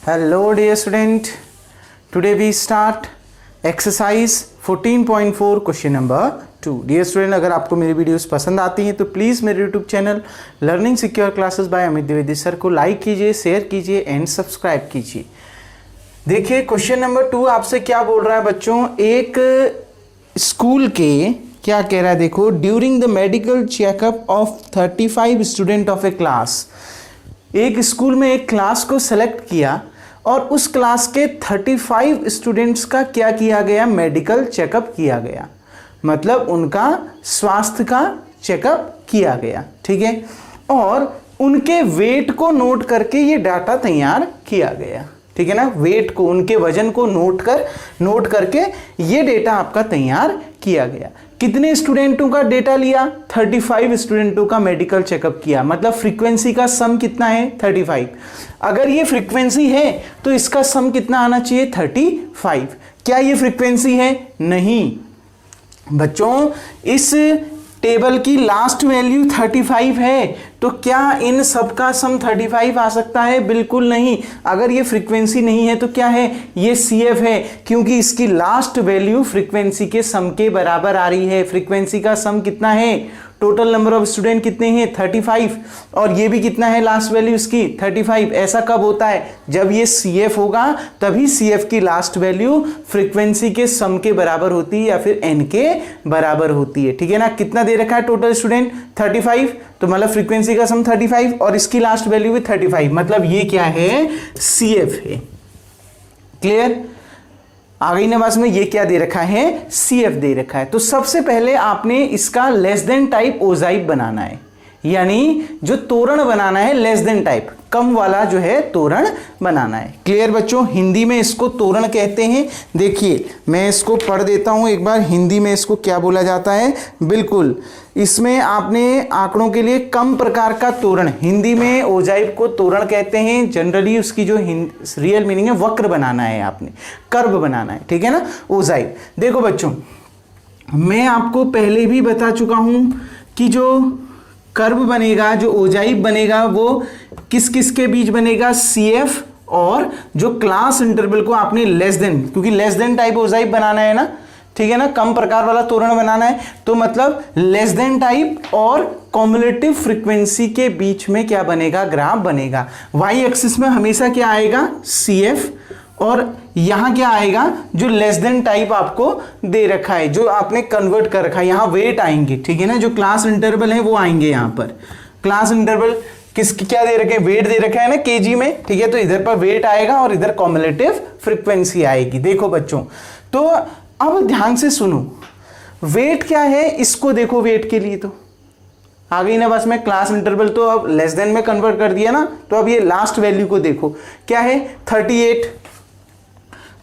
Hello dear student, today we start exercise 14.4 question number 2। Dear student, अगर आपको मेरी videos पसंद आती हैं तो प्लीज़ मेरे YouTube channel learning secure classes bye Amit Dwivedi sir को लाइक कीजिए, शेयर कीजिए एंड सब्सक्राइब कीजिए। देखिए क्वेश्चन नंबर 2 आपसे क्या बोल रहा है बच्चों, एक स्कूल के क्या कह रहा है देखो, during the medical checkup of 35 student of A class. एक स्कूल में एक क्लास को सेलेक्ट किया और उस क्लास के 35 स्टूडेंट्स का क्या किया गया, मेडिकल चेकअप किया गया, मतलब उनका स्वास्थ्य का चेकअप किया गया, ठीक है। और उनके वेट को नोट करके ये डाटा तैयार किया गया, ठीक है ना। वेट को, उनके वजन को नोट करके ये डेटा आपका तैयार किया गया। कितने स्टूडेंटों का डेटा लिया, 35 स्टूडेंटों का मेडिकल चेकअप किया, मतलब फ्रीक्वेंसी का सम कितना है 35। अगर ये फ्रीक्वेंसी है तो इसका सम कितना आना चाहिए 35। क्या ये फ्रीक्वेंसी है? नहीं बच्चों, इस टेबल की लास्ट वैल्यू 35 है, तो क्या इन सब का सम 35 आ सकता है? बिल्कुल नहीं। अगर ये फ्रीक्वेंसी नहीं है तो क्या है, ये CF है, क्योंकि इसकी लास्ट वैल्यू फ्रीक्वेंसी के सम के बराबर आ रही है। फ्रीक्वेंसी का सम कितना है, टोटल नंबर ऑफ स्टूडेंट कितने हैं 35, और ये भी कितना है लास्ट वैल्यू इसकी 35। ऐसा कब होता है, जब ये CF होगा तभी CF की लास्ट वैल्यू फ्रीक्वेंसी के सम के बराबर होती है या फिर n के बराबर होती है, ठीक है ना। कितना दे रखा है टोटल स्टूडेंट 35, तो मतलब फ्रीक्वेंसी का सम 35 और इसकी लास्ट वैल्यू भी 35, मतलब ये क्या है, CF है। क्लियर? आ गई ना बात में, ये क्या दे रखा है, CF दे रखा है। तो सबसे पहले आपने इसका लेस देन टाइप ओजाइप बनाना है, यानी जो तोरण बनाना है लेस देन टाइप, कम वाला जो है तोरण बनाना है। क्लियर बच्चों? हिंदी में इसको तोरण कहते हैं। देखिए मैं इसको पढ़ देता हूं एक बार, हिंदी में इसको क्या बोला जाता है। बिल्कुल, इसमें आपने आंकड़ों के लिए कम प्रकार का तोरण, हिंदी में ओजाइप को तोरण कहते हैं। जनरली उसकी जो रियल मीनिंग है वक्र बनाना है, आपने कर्व बनाना है, ठीक है ना, ओजाइप। देखो बच्चों, मैं आपको पहले भी बता चुका हूं कि जो कर्व बनेगा, जो ओजाइप बनेगा, वो किस किस के बीच बनेगा, CF और जो क्लास इंटरवल को आपने लेस देन, क्योंकि लेस देन टाइप ओजाइप बनाना है ना, ठीक है ना, कम प्रकार वाला तोरण बनाना है, तो मतलब लेस देन टाइप और कॉम्युलेटिव फ्रीक्वेंसी के बीच में क्या बनेगा, ग्राफ बनेगा। वाई एक्सिस में हमेशा क्या आएगा, CF, और यहां क्या आएगा, जो लेस देन टाइप आपको दे रखा है, जो आपने कन्वर्ट कर रखा है, यहां वेट आएंगे, ठीक है ना, जो क्लास इंटरवल है वो आएंगे यहां पर। क्लास इंटरवल किसकी क्या दे रखे हैं, वेट दे रखा है ना kg में, ठीक है, तो इधर पर वेट आएगा और इधर कॉम्युलेटिव फ्रीक्वेंसी आएगी। देखो बच्चों, तो अब ध्यान से सुनो, वेट क्या है, इसको देखो, वेट के लिए तो आ गई ना बस, मैं क्लास इंटरवल तो अब लेस देन में कन्वर्ट कर दिया ना, तो अब ये लास्ट वैल्यू को देखो क्या है 38,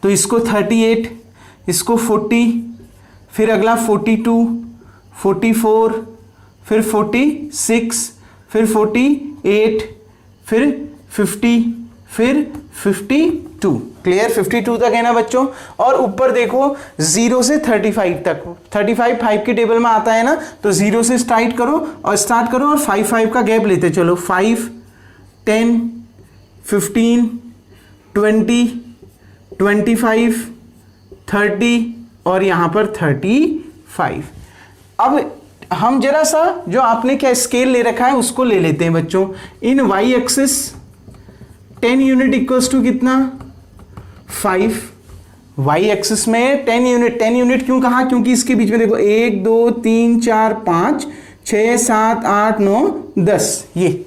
तो इसको 38, इसको 40, फिर अगला 42, 44, फिर 46, फिर 48, फिर 50, फिर 52। क्लियर? 52 तक है ना बच्चों। और ऊपर देखो 0 से 35 तक, 35 5 के टेबल में आता है ना, तो 0 से स्टार्ट करो और 5 5 का गैप लेते चलो, 5 10 15 20 25 30 और यहां पर 35। अब हम जरा सा जो आपने क्या स्केल ले रखा है उसको ले लेते हैं बच्चों। In y axis 10 unit equals to कितना, 5। वाई एक्सिस में 10 यूनिट क्यों कहा, क्योंकि इसके बीच में देखो 1 2 3 4 5 6 7 8 9 10, ये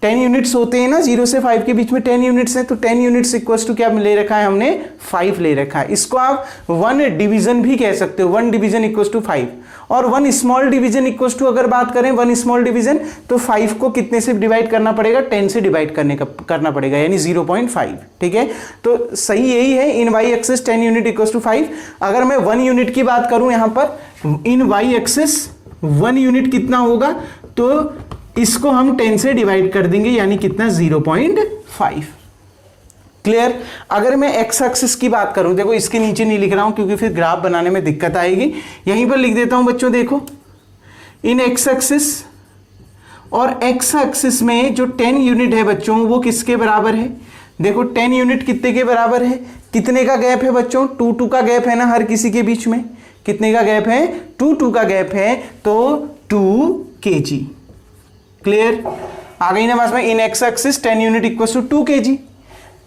10 यूनिट्स होते हैं ना, 0 से 5 के बीच में 10 यूनिट्स है, तो 10 यूनिट्स इक्वल्स टू क्या ले रखा है हमने, 5 ले रखा है। इसको आप 1 डिवीजन भी कह सकते हो, 1 डिवीजन इक्वल्स टू 5, और 1 स्मॉल डिवीजन इक्वल्स टू, अगर बात करें 1 स्मॉल डिवीजन, तो 5 को कितने से डिवाइड करना पड़ेगा, 10 से डिवाइड करना पड़ेगा, यानी 0.5, ठीक है। तो सही यही है, in y axis 10 unit equals to 5। अगर मैं 1 यूनिट की बात करूं यहां पर, इन वाई एक्सिस 1 यूनिट कितना होगा, तो इसको हम 10 से डिवाइड कर देंगे, यानी कितना 0.5। क्लियर? अगर मैं एक्स एक्सिस की बात करूं, देखो इसके नीचे नहीं लिख रहा हूं क्योंकि फिर ग्राफ बनाने में दिक्कत आएगी, यहीं पर लिख देता हूं बच्चों। देखो इन एक्स एक्सिस और एक्स एक्सिस में जो 10 यूनिट है बच्चों वो किसके बराबर है, देखो 10 यूनिट कितने के बराबर है, कितने का गैप है बच्चों, 2 का गैप है ना हर किसी के बीच में, कितने का गैप है, 2 का गैप है, तो 2 kg। क्लियर, आ गई ना बात में। In x axis 10 unit equal to 2 kg।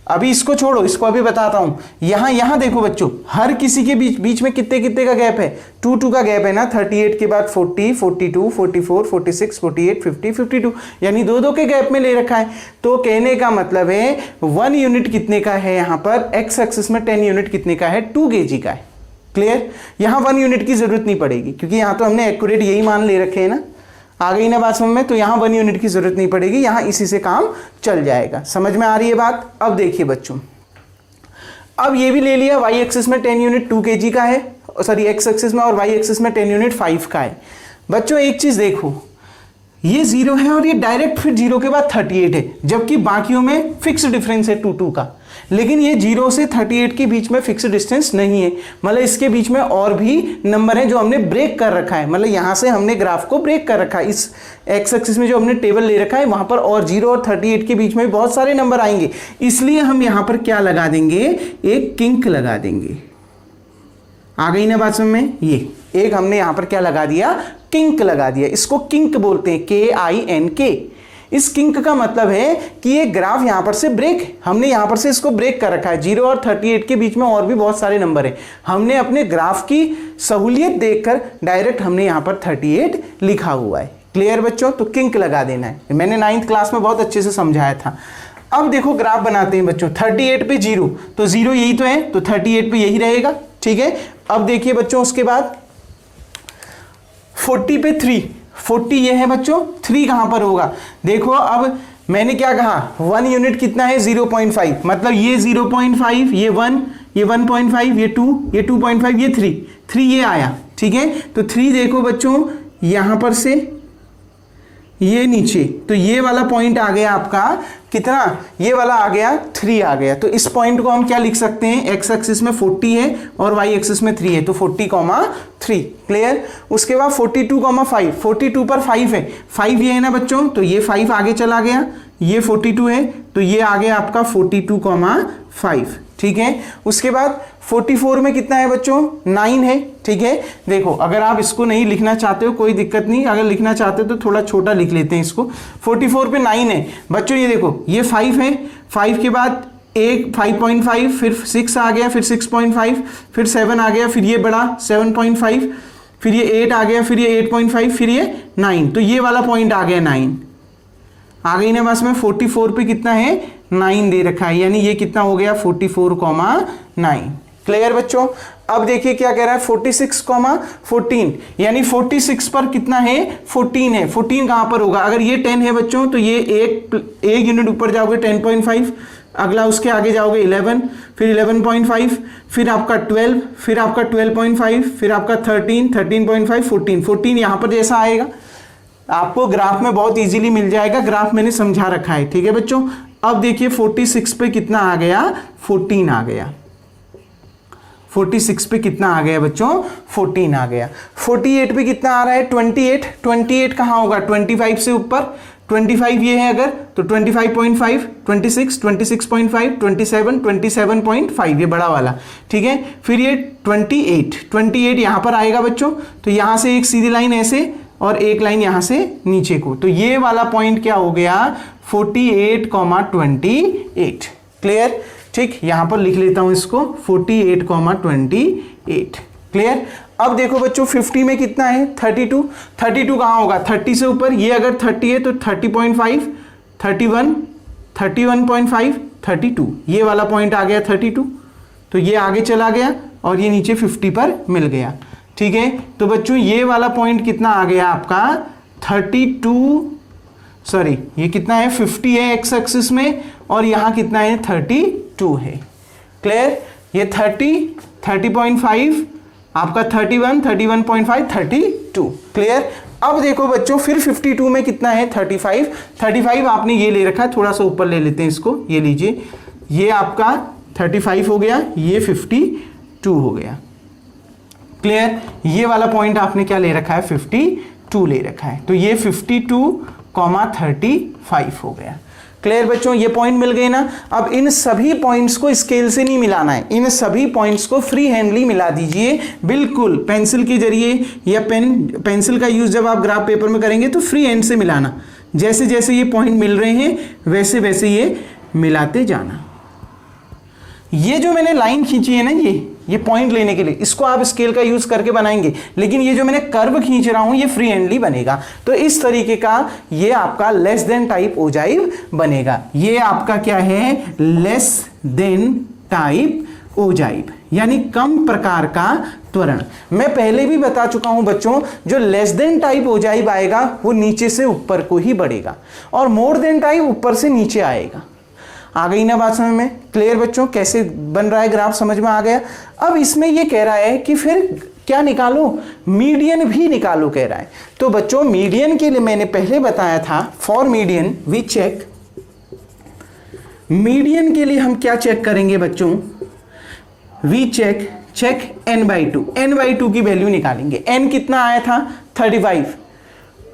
अभी इसको छोड़ो, इसको अभी बताता हूं। यहां देखो बच्चों, हर किसी के बीच में कितने का गैप है, 2 का गैप है ना। 38 के बाद 40, 42, 44, 46, 48, 50, 52, यानी 2 के गैप में ले रखा है। तो कहने का मतलब है 1 यूनिट कितने का है, यहां पर एक्स एक्सिस में 10 यूनिट कितने का है, 2 kg का है। क्लियर, यहां 1 यूनिट की जरूरत नहीं पड़ेगी, क्योंकि यहां तो हमने एक्यूरेट यही मान ले रखे हैं ना। आ गई ना बात समझ में, तो यहां 1 यूनिट की जरूरत नहीं पड़ेगी, यहां इसी से काम चल जाएगा। समझ में आ रही है बात। अब देखिए बच्चों, अब ये भी ले लिया, वाई एक्सिस में 10 यूनिट 2 kg का है, सॉरी एक्स एक्सिस में, और वाई एक्सिस में 10 यूनिट 5 का है। बच्चों एक चीज देखो, ये 0 है और ये डायरेक्ट फिर 0 के बाद 38 है, जबकि बाकियों में फिक्स डिफरेंस है 2 का, लेकिन ये 0 से 38 के बीच में फिक्स डिस्टेंस नहीं है। मतलब इसके बीच में और भी नंबर है जो हमने ब्रेक कर रखा है, मतलब यहां से हमने ग्राफ को ब्रेक कर रखा है। इस एक्स एक्सिस में जो हमने टेबल ले रखा है वहां पर और 0 और 38 के बीच में भी बहुत सारे नंबर आएंगे, इसलिए हम यहां पर क्या लगा देंगे, एक किंक लगा देंगे। आ गई ना बात समझ में, ये एक हमने यहां पर क्या लगा दिया, किंक लगा दिया। इसको किंक बोलते हैं, KINK। इस किंक का मतलब है कि ये ग्राफ यहां पर से ब्रेक, हमने यहां पर से इसको ब्रेक कर रखा है। 0 और 38 के बीच में और भी बहुत सारे नंबर हैं, हमने अपने ग्राफ की सहूलियत देखकर डायरेक्ट हमने यहां पर 38 लिखा हुआ है। क्लियर बच्चों, तो किंक लगा देना है, मैंने 9th क्लास में बहुत अच्छे से समझाया था। अब देखो ग्राफ बनाते हैं बच्चों, 38 पे 0, तो 0 यही तो है, तो 38 पे यही रहेगा। ठीक है, अब देखिए बच्चों, उसके बाद 40 पे 3, 40 ये है बच्चों, 3 कहां पर होगा, देखो अब मैंने क्या कहा, 1 यूनिट कितना है, 0.5, मतलब ये 0.5, ये 1, ये 1.5, ये 2, ये 2.5, ये 3 ये आया। ठीक है, तो 3 देखो बच्चों यहां पर से ये नीचे, तो ये वाला पॉइंट आ गया आपका कितना, ये वाला आ गया 3 आ गया। तो इस पॉइंट को हम क्या लिख सकते हैं, एक्स एक्सिस में 40 है और वाई एक्सिस में 3 है, तो 40,3। क्लियर, उसके बाद 42,5, 42 पर 5 है, 5 ये है ना बच्चों, तो ये 5 आगे चला गया, ये 42 है, तो ये आ गया आपका 42,5। ठीक है, उसके बाद 44 में कितना है बच्चों, 9 है। ठीक है, देखो अगर आप इसको नहीं लिखना चाहते हो कोई दिक्कत नहीं, अगर लिखना चाहते हो तो थोड़ा छोटा लिख लेते हैं इसको। 44 पे 9 है बच्चों, ये देखो ये 5 है, 5 के बाद एक 5.5, फिर 6 आ गया, फिर 6.5, फिर 7 आ गया, फिर ये बड़ा 7.5, फिर ये 8 आ गया, फिर ये 8.5, फिर ये 9, तो ये वाला पॉइंट आ गया 9। आ गई ना बस में, 44 पे कितना है, 9 दे रखा है, यानी ये कितना हो गया 44,9। क्लियर बच्चों, अब देखिए क्या कह रहा है, 46,14, यानी 46 पर कितना है, 14 है। 14 कहां पर होगा, अगर ये 10 है बच्चों तो ये एक यूनिट ऊपर जाओगे 10.5, अगला उसके आगे जाओगे 11, फिर 11.5, फिर आपका 12, फिर आपका 12.5, फिर आपका 13, 13.5, 14 यहां पर जैसा आएगा आपको ग्राफ में बहुत इजीली मिल जाएगा, ग्राफ मैंने समझा रखा है। ठीक है बच्चों, अब देखिए 46 पे कितना आ गया, 14 आ गया। 46 पे कितना आ गया बच्चों, 14 आ गया। 48 पे कितना आ रहा है, 28 कहां होगा, 25 से ऊपर, 25 ये है अगर, तो 25.5, 26, 26.5, 27, 27.5 ये बड़ा वाला। ठीक है, फिर ये 28 यहां पर आएगा बच्चों, तो यहां से एक सीधी लाइन ऐसे और एक लाइन यहां से नीचे को, तो ये वाला पॉइंट क्या हो गया, 48,28। क्लियर, ठीक, यहां पर लिख लेता हूं इसको 48,28। क्लियर, अब देखो बच्चों 50 में कितना है, 32 कहां होगा, 30 से ऊपर, ये अगर 30 है तो 30.5, 31, 31.5, 32 ये वाला पॉइंट आ गया 32, तो ये आगे चला गया और ये नीचे 50 पर मिल गया। ठीक है, तो बच्चों ये वाला पॉइंट कितना आ गया आपका 32, सॉरी ये कितना है 50 है एक्स एक्सिस में, और यहां कितना है 32 है। क्लियर, ये 30.5 आपका 31, 31.5, 32। क्लियर, अब देखो बच्चों फिर 52 में कितना है 35 आपने ये ले रखा है, थोड़ा सा ऊपर ले लेते हैं इसको, ये लीजिए, ये आपका 35 हो गया, ये 52 हो गया। क्लियर, ये वाला पॉइंट आपने क्या ले रखा है, 52 ले रखा है, तो ये 52,35 हो गया। क्लियर बच्चों, ये पॉइंट मिल गए ना। अब इन सभी पॉइंट्स को स्केल से नहीं मिलाना है, इन सभी पॉइंट्स को फ्री हैंडली मिला दीजिए, बिल्कुल पेंसिल के जरिए या पेंसिल का यूज जब आप ग्राफ पेपर में करेंगे तो फ्री हैंड से मिलाना। जैसे जैसे ये पॉइंट मिल रहे हैं वैसे वैसे ये मिलाते जाना। ये जो मैंने लाइन खींची है ना, ये पॉइंट लेने के लिए, इसको आप स्केल का यूज करके बनाएंगे, लेकिन ये जो मैंने कर्व खींच रहा हूं ये फ्री हैंडली बनेगा। तो इस तरीके का ये आपका लेस देन टाइप ओजाइव बनेगा। ये आपका क्या है, लेस देन टाइप ओजाइव, यानी कम प्रकार का त्वरण। मैं पहले भी बता चुका हूं बच्चों, जो लेस देन टाइप ओजाइव आएगा वो नीचे से ऊपर को ही बढ़ेगा, और मोर देन टाइप ऊपर से नीचे आएगा। आ गई ना बात समझ में? क्लियर बच्चों, कैसे बन रहा है ग्राफ समझ में आ गया। अब इसमें ये कह रहा है कि फिर क्या निकालो, मीडियन भी निकालो कह रहा है। तो बच्चों मीडियन के लिए मैंने पहले बताया था, for median we check, median के लिए हम क्या चेक करेंगे बच्चों, वी चेक n/2, n/2 की वैल्यू निकालेंगे। n कितना आया था 35,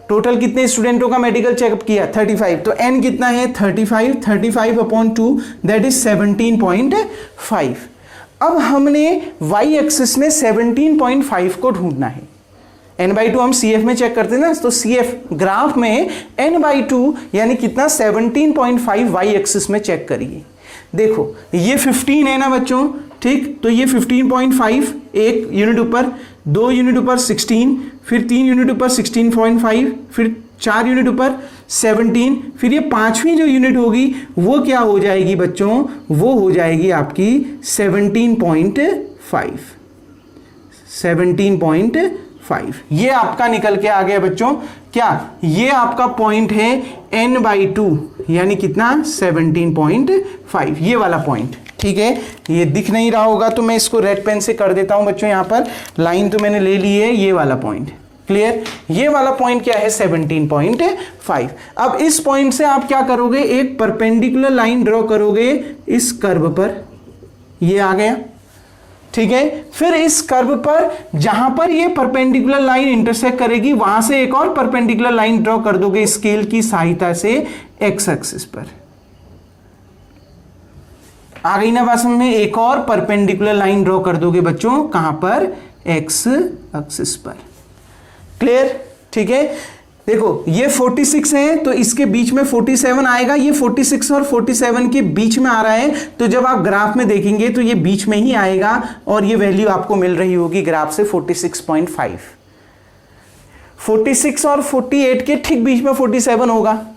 टोटल कितने स्टूडेंटों का मेडिकल चेकअप किया 35, तो n कितना है 35/2 दैट इज 17.5। अब हमने y एक्सिस में 17.5 को ढूंढना है। n/2 हम CF में चेक करते हैं ना, तो CF ग्राफ में n/2 यानी कितना 17.5 y एक्सिस में चेक करिए। देखो ये 15 है ना बच्चों, ठीक, तो ये 15.5 एक यूनिट ऊपर, 2 यूनिट ऊपर 16, फिर 3 यूनिट ऊपर 16.5, फिर 4 यूनिट ऊपर 17, फिर ये 5वीं जो यूनिट होगी वो क्या हो जाएगी बच्चों, वो हो जाएगी आपकी 17.5। ये आपका निकल के आ गया बच्चों। क्या ये आपका पॉइंट है n/2 यानी कितना 17.5, ये वाला पॉइंट, ठीक है। ये दिख नहीं रहा होगा तो मैं इसको रेड पेन से कर देता हूं बच्चों, यहां पर लाइन तो मैंने ले ली है, ये वाला पॉइंट क्लियर। ये वाला पॉइंट क्या है 17.5। अब इस पॉइंट से आप क्या करोगे, एक परपेंडिकुलर लाइन ड्रॉ करोगे इस कर्व पर, ये आ गया, ठीक है। फिर इस कर्व पर जहां पर ये परपेंडिकुलर लाइन इंटरसेक्ट करेगी वहां से एक और परपेंडिकुलर लाइन ड्रॉ कर दोगे स्केल की सहायता से एक्स एक्सिस पर। आ गई ना बात समझ में? एक और परपेंडिकुलर लाइन ड्रॉ कर दोगे बच्चों, कहां पर, एक्स एक्सिस पर। क्लियर, ठीक है। देखो ये 46 है तो इसके बीच में 47 आएगा, ये 46 और 47 के बीच में आ रहा है, तो जब आप ग्राफ में देखेंगे तो ये बीच में ही आएगा और ये वैल्यू आपको मिल रही होगी ग्राफ से 46.5। 46 और 48 के ठीक बीच में 47 होगा,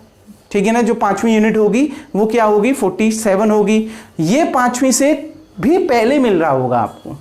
ठीक है ना। जो 5वीं यूनिट होगी वो क्या होगी 47 होगी, ये 5वीं से भी पहले मिल रहा होगा आपको।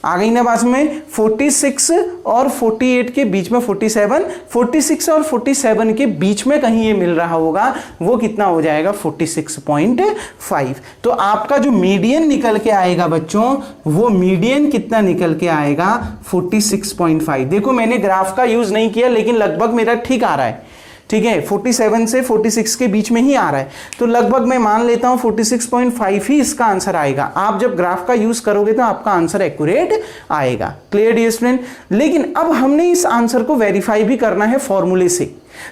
आ गई ना बात में? 46 और 48 के बीच में 47, 46 और 47 के बीच में कहीं ये मिल रहा होगा, वो कितना हो जाएगा 46.5। तो आपका जो मीडियन निकल के आएगा बच्चों, वो मीडियन कितना निकल के आएगा 46.5। देखो मैंने ग्राफ का यूज नहीं किया लेकिन लगभग मेरा ठीक आ रहा है, ठीक है। 47 से 46 के बीच में ही आ रहा है, तो लगभग मैं मान लेता हूं 46.5 ही इसका आंसर आएगा। आप जब ग्राफ का यूज करोगे तो आपका आंसर एक्यूरेट आएगा। Clear dear student. लेकिन अब हमने इस आंसर को वेरीफाई भी करना है फॉर्मूले से।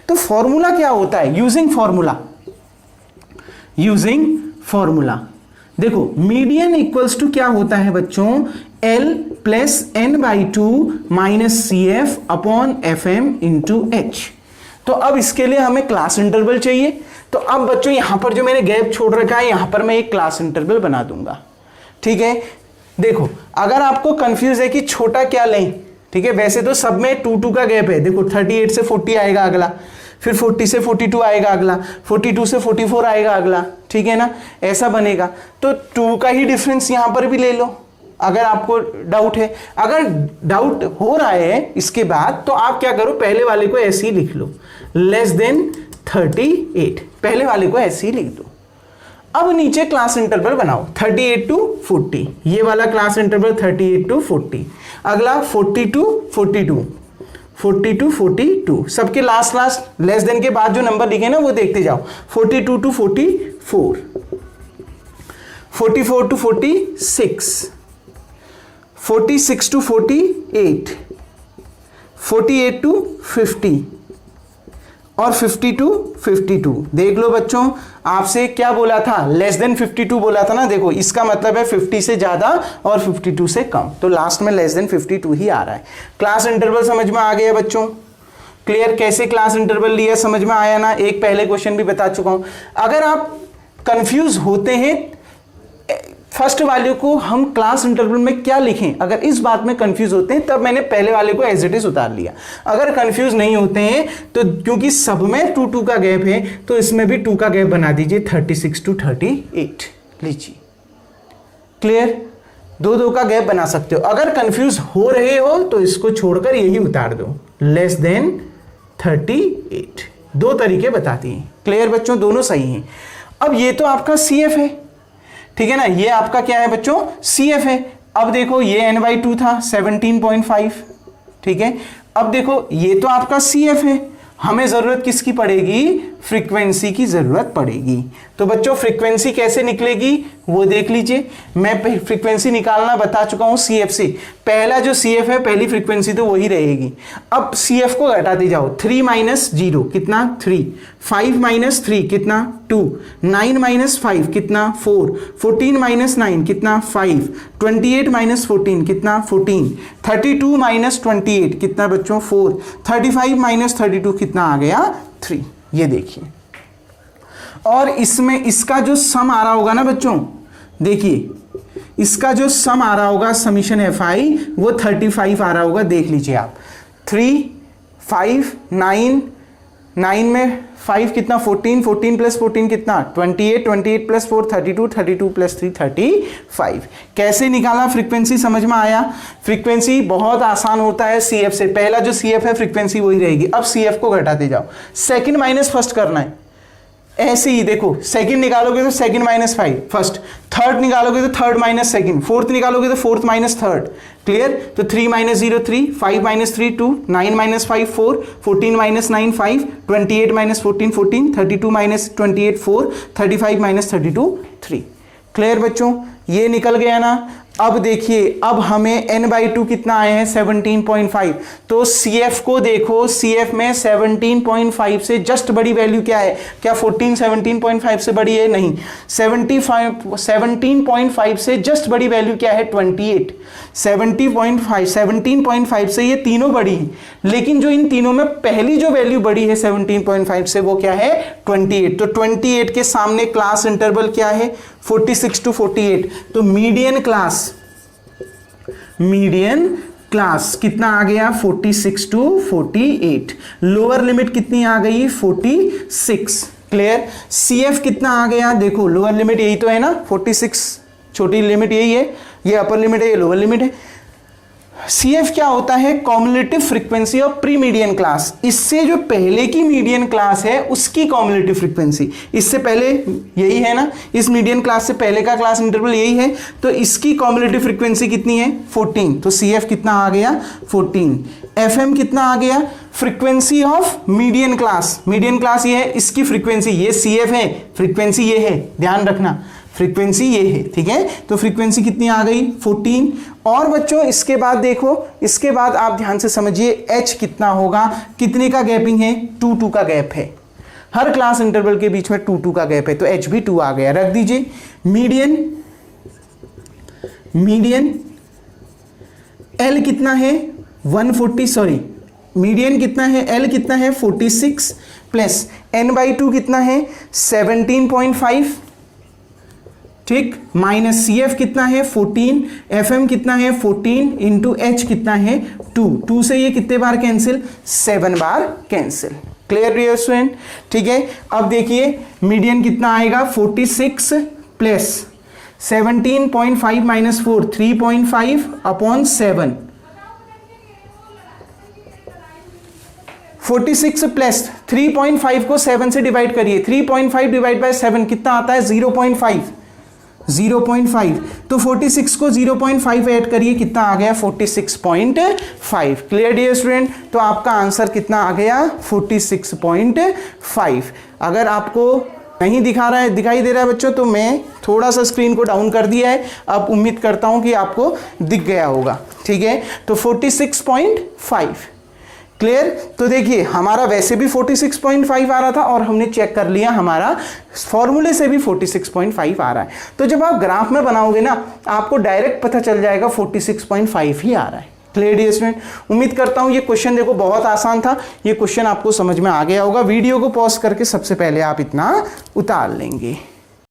तो फॉर्मूला क्या होता है? यूजिंग फॉर्मूला देखो, मीडियन इक्वल्स टू क्या होता है बच्चों, L plus n/2 minus CF upon FM into H। तो अब इसके लिए हमें क्लास इंटरवल चाहिए। तो अब बच्चों यहां पर जो मैंने गैप छोड़ रखा है, यहां पर मैं एक क्लास इंटरवल बना दूंगा, ठीक है। देखो अगर आपको कंफ्यूज है कि छोटा क्या लें, ठीक है, वैसे तो सब में 2 का गैप है। देखो 38 से 40 आएगा अगला, फिर 40 से 42 आएगा अगला, 42 से 44 आएगा अगला, ठीक है ना, ऐसा बनेगा। तो 2 का ही डिफरेंस यहां पर भी ले लो अगर आपको डाउट है। अगर डाउट हो रहा है इसके बाद तो आप क्या करो, पहले वाले को ऐसे ही लिख लो, लेस देन 38, पहले वाले को ऐसे ही लिख दो। अब नीचे क्लास इंटरवल बनाओ 38 to 40, ये वाला क्लास इंटरवल 38 to 40, अगला 40 to 42, 40 to 42, सबके लास्ट लेस देन के बाद जो नंबर लिखे ना वो देखते जाओ। 42 to 44, 44 to 46, 46 to 48, 48 to 50, और 52 देख लो बच्चों, आपसे क्या बोला था, लेस देन 52 बोला था ना। देखो इसका मतलब है 50 से ज्यादा और 52 से कम, तो लास्ट में लेस देन 52 ही आ रहा है। क्लास इंटरवल समझ में आ गया बच्चों? क्लियर? कैसे क्लास इंटरवल लिया समझ में आया ना? एक पहले क्वेश्चन भी बता चुका हूं। अगर आप कंफ्यूज होते हैं फर्स्ट वाले को हम क्लास इंटरवल में क्या लिखें, अगर इस बात में कंफ्यूज होते हैं तब मैंने पहले वाले को एज इट इज उतार लिया। अगर कंफ्यूज नहीं होते हैं तो क्योंकि सब में 2 का गैप है तो इसमें भी 2 का गैप बना दीजिए, 36 to 38 लीजिए। क्लियर? 2 का गैप बना सकते हो। अगर कंफ्यूज हो रहे हो तो इसको छोड़कर यही उतार दो, लेस देन 38। 2 तरीके बताती हैं। क्लियर बच्चों? दोनों सही हैं। अब ये तो आपका CF है, ठीक है ना, ये आपका क्या है बच्चों? CF है। अब देखो ये n/2 था 17.5, ठीक है। अब देखो ये तो आपका CF है, हमें जरूरत किसकी पड़ेगी? फ्रीक्वेंसी की जरूरत पड़ेगी। तो बच्चों फ्रीक्वेंसी कैसे निकलेगी वो देख लीजिए। मैं फ्रीक्वेंसी निकालना बता चुका हूं CF से। पहला जो CF है पहली फ्रीक्वेंसी तो वही रहेगी। अब CF को घटाते जाओ, 3 - 0 कितना? 3, 5 - 3 कितना? 2, 9 - 5 कितना? 4, 14 - 9 कितना? 5, 28 - 14 कितना? 14, 32 - 28 कितना बच्चों? 4, 35 - 32 कितना आ गया? 3। ये देखिए, और इसमें इसका जो सम आ रहा होगा ना बच्चों, देखिए इसका जो सम आ रहा होगा समीशन FI वो 35 आ रहा होगा। देख लीजिए आप, 3, 5, 9, 9 में 5 कितना? 14, 14 + 14 कितना? 28, 28 + 4 32, 32 + 3 35। कैसे निकाला? फ्रीक्वेंसी समझ में आया? फ्रीक्वेंसी बहुत आसान होता है CF से। पहला जो CF है फ्रीक्वेंसी वही रहेगी। अब CF को घटाते जाओ, सेकंड माइनस फर्स्ट करना है। ऐसे ही देखो, सेकंड निकालोगे तो सेकंड -5 फर्स्ट, थर्ड निकालोगे तो थर्ड - सेकंड, फोर्थ निकालोगे तो फोर्थ - थर्ड। क्लियर? तो 3 - 0 3, 5 - 3 2, 9 - 5 4, 14 - 9 5, 28 - 14 14, 32 - 28 4, 35 - 32 3। क्लियर बच्चों? ये निकल गया ना। अब देखिए, अब हमें n/2 कितना आया है? 17.5। तो CF को देखो, CF में 17.5 से जस्ट बड़ी वैल्यू क्या है? क्या 14 17.5 से बड़ी है? नहीं। 17.5 से जस्ट बड़ी वैल्यू क्या है? 28। 17.5 से ये तीनों बड़ी हैं, लेकिन जो इन तीनों में पहली जो वैल्यू बड़ी है 17.5 से वो क्या है? 28। तो 28 के सामने क्लास इंटरवल क्या है? 46 to 48। तो मीडियन क्लास कितना आ गया? 46 to 48। लोअर लिमिट कितनी आ गई? 46। क्लियर? CF कितना आ गया? देखो लोअर लिमिट यही तो है ना, 46 छोटी लिमिट यही है, ये अपर लिमिट है, ये लोअर लिमिट है। CF क्या होता है? Cumulative frequency of pre median class. इससे जो पहले की मीडियन क्लास है उसकी कॉम्युलेटिव फ्रीक्वेंसी, इससे पहले यही है ना, इस मीडियन क्लास से पहले का क्लास इंटरवल यही है, तो इसकी कॉम्युलेटिव फ्रीक्वेंसी कितनी है? 14। तो CF कितना आ गया? 14। FM कितना आ गया? Frequency of median class. Median class ये है, इसकी फ्रीक्वेंसी, ये CF है, फ्रीक्वेंसी ये है, ध्यान रखना फ्रीक्वेंसी ये है, ठीक है। तो फ्रीक्वेंसी कितनी आ गई? 14। और बच्चों इसके बाद देखो, इसके बाद आप ध्यान से समझिए H कितना होगा? कितने का गैपिंग है? 2 का गैप है, हर क्लास इंटरवल के बीच में 2 का गैप है, तो H भी 2 आ गया। रख दीजिए। मीडियन L कितना है? 140, सॉरी मीडियन कितना है? L कितना है? 46 प्लस n/2 कितना है? 17.5, ठीक, माइनस CF कितना है? 14, FM कितना है? 14 इंटू H कितना है? 2 से ये कितने बार कैंसिल? 7 बार कैंसिल। Clear dear student? ठीक है। अब देखिए मीडियन कितना आएगा? 46 प्लस 17.5 माइनस 4, 3.5 अपॉन 7, 46 प्लस 3.5 को 7 से डिवाइड करिए, 3.5 डिवाइड बाय 7 कितना आता है? 0.5। तो 46 को 0.5 ऐड करिए, कितना आ गया? 46.5। Clear dear student? तो आपका आंसर कितना आ गया? 46.5। अगर आपको नहीं दिखाई दे रहा है बच्चों, तो मैं थोड़ा सा स्क्रीन को डाउन कर दिया है, अब उम्मीद करता हूं कि आपको दिख गया होगा, ठीक है। तो 46.5। क्लियर। तो देखिए हमारा वैसे भी 46.5 आ रहा था और हमने चेक कर लिया हमारा फॉर्मूले से भी 46.5 आ रहा है। तो जब आप ग्राफ में बनाओगे ना आपको डायरेक्ट पता चल जाएगा 46.5 ही आ रहा है। क्लियर डियर स्टूडेंट, उम्मीद करता हूं ये क्वेश्चन देखो बहुत आसान था, ये क्वेश्चन आपको समझ में आ गया होगा। वीडियो को पॉज करके सबसे पहले आप इतना उतार लेंगे।